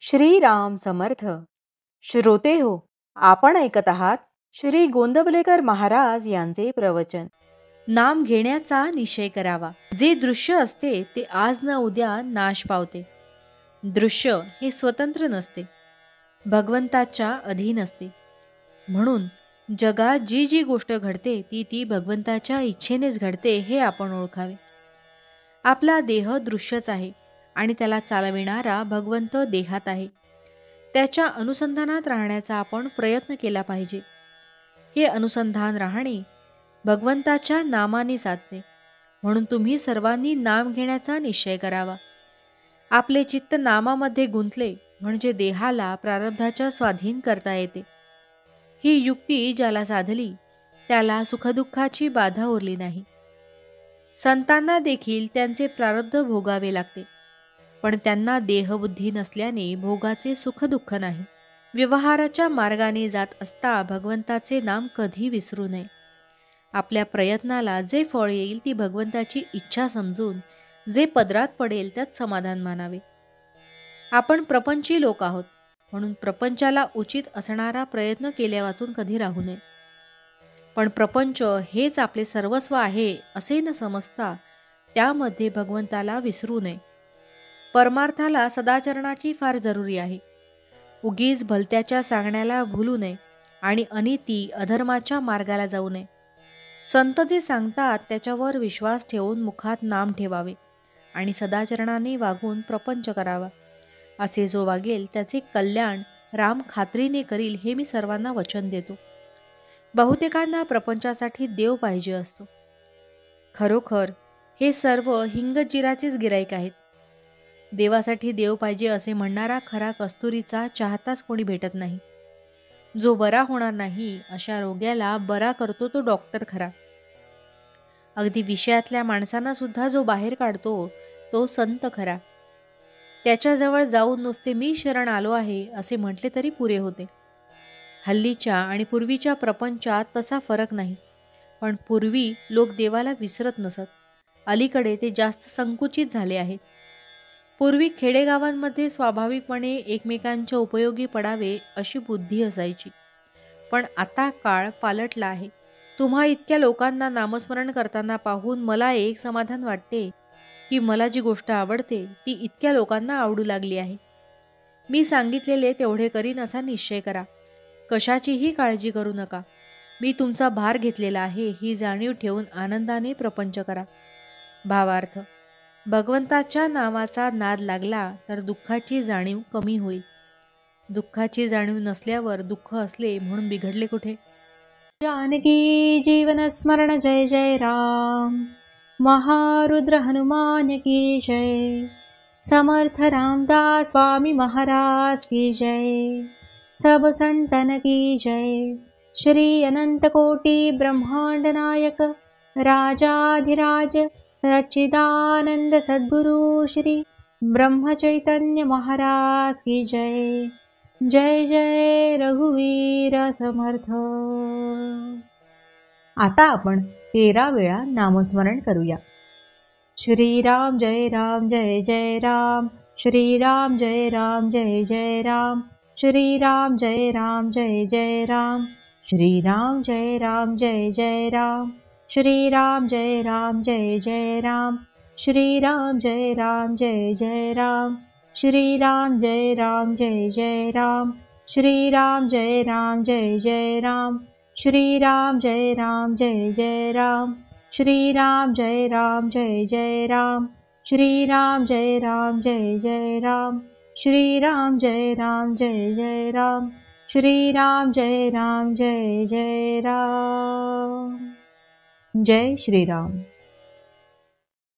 श्रीराम समर्थ. श्रोते हो, आपण ऐकत आहात श्री गोंदवलेकर महाराज यांचे प्रवचन. नाम घेण्याचा निश्चय करावा. जे दृश्य असते ते आज न उद्या नाश पावते. दृश्य हे स्वतंत्र नसते, भगवंताच्या अधीन असते. म्हणून जगात जी जी गोष्ट घडते ती भगवंताच्या इच्छेनेच घडते हे आपण ओळखावे. आपला देह दृश्यच आहे आणि त्याला चालविणारा भगवंत देहात आहे. त्याच्या अनुसंधानात राहण्याचा आपण प्रयत्न केला पाहिजे. हे अनुसंधान राहणे भगवंताच्या नामाने साधते. म्हणून तुम्ही सर्वांनी नाम घेण्याचा निश्चय करावा. आपले चित्त नामामध्ये गुंतले म्हणजे देहाला प्रारब्धाच्या स्वाधीन करता येते. ही युक्ती ज्याला साधली त्याला सुखदुःखाची बाधा उरली नाही. संतांना देखील त्यांचे प्रारब्ध भोगावे लागते, पण त्यांना देहबुद्धी नसल्याने भोगाचे सुखदुःख नाही. व्यवहाराच्या मार्गाने जात असता भगवंताचे नाम कधी विसरू नये. आपल्या प्रयत्नाला जे फळ येईल ती भगवंताची इच्छा समजून जे पदरात पडेल त्यात समाधान मानावे. आपण प्रपंची लोक आहोत, म्हणून प्रपंचाला उचित असणारा प्रयत्न केल्यावाचून कधी राहू नये. पण प्रपंच हेच आपले सर्वस्व आहे असे न समजता त्यामध्ये भगवंताला विसरू नये. परमार्थाला सदाचरणाची फार जरुरी आहे. उगीच भलत्याच्या सांगण्याला भुलू नये आणि अनिती अधर्माच्या मार्गाला जाऊ नये. संत जे सांगतात त्याच्यावर विश्वास ठेवून मुखात नाम ठेवावे आणि सदाचरणाने वागून प्रपंच करावा. असे जो वागेल त्याचे कल्याण राम खात्रीने करील हे मी सर्वांना वचन देतो. बहुतेकांना प्रपंचासाठी देव पाहिजे असतो. खरोखर हे सर्व हिंगजिराचेच गिराईक आहेत. देवासाठी देव पाहिजे असे म्हणणारा खरा कस्तुरीचा चाहताच कोणी भेटत नाही. जो बरा होणार नाही अशा रोग्याला बरा करतो तो डॉक्टर खरा. अगदी विषयातल्या माणसांना सुद्धा जो बाहेर काढतो तो संत खरा. त्याच्याजवळ जाऊन नुसते मी शरण आलो आहे असे म्हटले तरी पुरे होते. हल्लीच्या आणि पूर्वीच्या प्रपंचात तसा फरक नाही. पण पूर्वी लोक देवाला विसरत नसत. अलीकडे ते जास्त संकुचित झाले आहेत. पूर्वी खेडेगावांमध्ये स्वाभाविकपणे एकमेकांच्या उपयोगी पडावे अशी बुद्धी असायची. पण आता काळ पालटला आहे. तुम्हा इतक्या लोकांना नामस्मरण करताना पाहून मला एक समाधान वाटते की मला जी गोष्ट आवडते ती इतक्या लोकांना आवडू लागली आहे. मी सांगितलेले तेवढे करीन असा निश्चय करा. कशाचीही काळजी करू नका. मी तुमचा भार घेतलेला आहे ही जाणीव ठेवून आनंदाने प्रपंच करा. भावार्थ, भगवंताच्या नावाचा नाद लागला तर दुःखाची जाणीव कमी होईल. दुःखाची जाणीव नसल्यावर दुःख असले म्हणून बिघडले कुठे. जानकी जीवन स्मरण जय जय राम. महारुद्र हनुमान की जय. समर्थ रामदास स्वामी महाराज की जय. सब संतन की जय. श्री अनंत कोटि ब्रह्मांड नायक राजाधिराज सच्चिदानंद सद्गुरु श्री ब्रह्म चैतन्य महाराज की जय. जय जय रघुवीर समर्थ. आता आपण 13 वेळा नामस्मरण करूया. श्रीराम जय राम जय जय राम. श्रीराम जय राम जय जय राम. श्रीराम जय राम जय जय राम. श्रीराम जय राम जय जय राम. श्रीराम जय राम जय जय राम. श्रीराम जय राम जय जय राम. श्रीराम जय राम जय जय राम. श्रीराम जय राम जय जय राम. श्रीराम जय राम जय जय राम. श्रीराम जय राम जय जय राम. श्रीराम जय राम जय जय राम. श्रीराम जय राम जय जय राम. श्रीराम जय राम जय जय राम. जय श्रीराम.